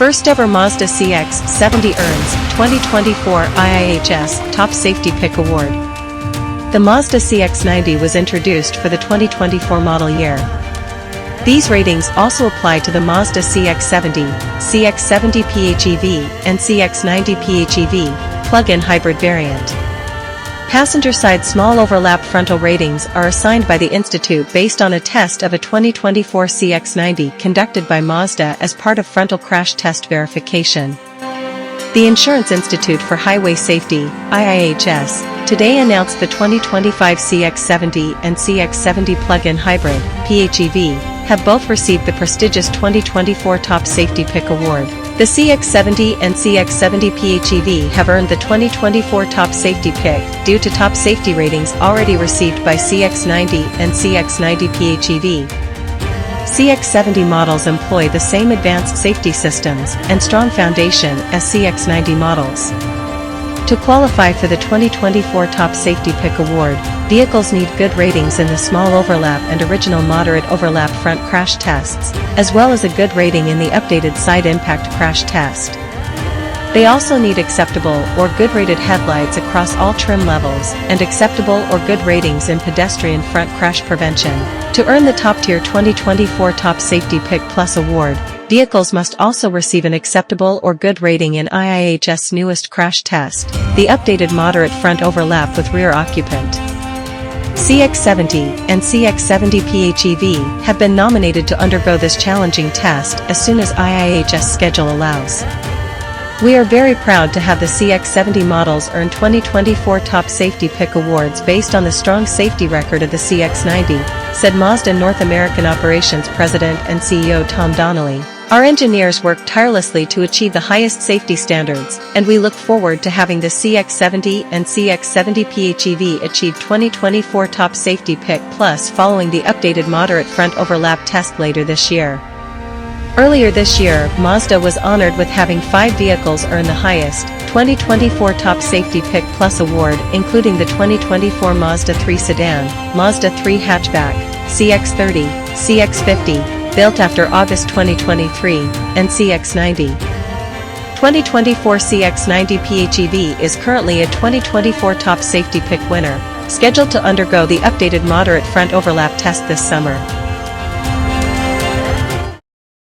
first ever Mazda CX-70 earns 2024 IIHS Top Safety Pick Award. The Mazda CX-90 was introduced for the 2024 model year. These ratings also apply to the Mazda CX-70, CX-70 PHEV and CX-90 PHEV plug-in hybrid variant. Passenger-side small overlap frontal ratings are assigned by the Institute based on a test of a 2024 CX-90 conducted by Mazda as part of frontal crash test verification. The Insurance Institute for Highway Safety, IIHS, today announced the 2025 CX-70 and CX-70 plug-in hybrid, PHEV, have both received the prestigious 2024 Top Safety Pick Award. The CX-70 and CX-70 PHEV have earned the 2024 Top Safety Pick due to top safety ratings already received by CX-90 and CX-90 PHEV. CX-70 models employ the same advanced safety systems and strong foundation as CX-90 models. To qualify for the 2024 Top Safety Pick Award, vehicles need good ratings in the small overlap and original moderate overlap front crash tests, as well as a good rating in the updated side impact crash test. They also need acceptable or good rated headlights across all trim levels and acceptable or good ratings in pedestrian front crash prevention. To earn the top-tier 2024 Top Safety Pick Plus award, vehicles must also receive an acceptable or good rating in IIHS' newest crash test, the updated moderate front overlap with rear occupant. CX-70 and CX-70 PHEV have been nominated to undergo this challenging test as soon as IIHS schedule allows. We are very proud to have the CX-70 models earn 2024 Top Safety Pick Awards based on the strong safety record of the CX-90, said Mazda North American Operations President and CEO Tom Donnelly. Our engineers work tirelessly to achieve the highest safety standards, and we look forward to having the CX-70 and CX-70 PHEV achieve 2024 Top Safety Pick Plus following the updated moderate front overlap test later this year. Earlier this year, Mazda was honored with having 5 vehicles earn the highest 2024 Top Safety Pick Plus award, including the 2024 Mazda 3 sedan, Mazda 3 hatchback, CX-30, CX-50, built after August 2023, and CX-90. 2024 CX-90 PHEV is currently a 2024 Top Safety Pick winner, scheduled to undergo the updated moderate front overlap test this summer.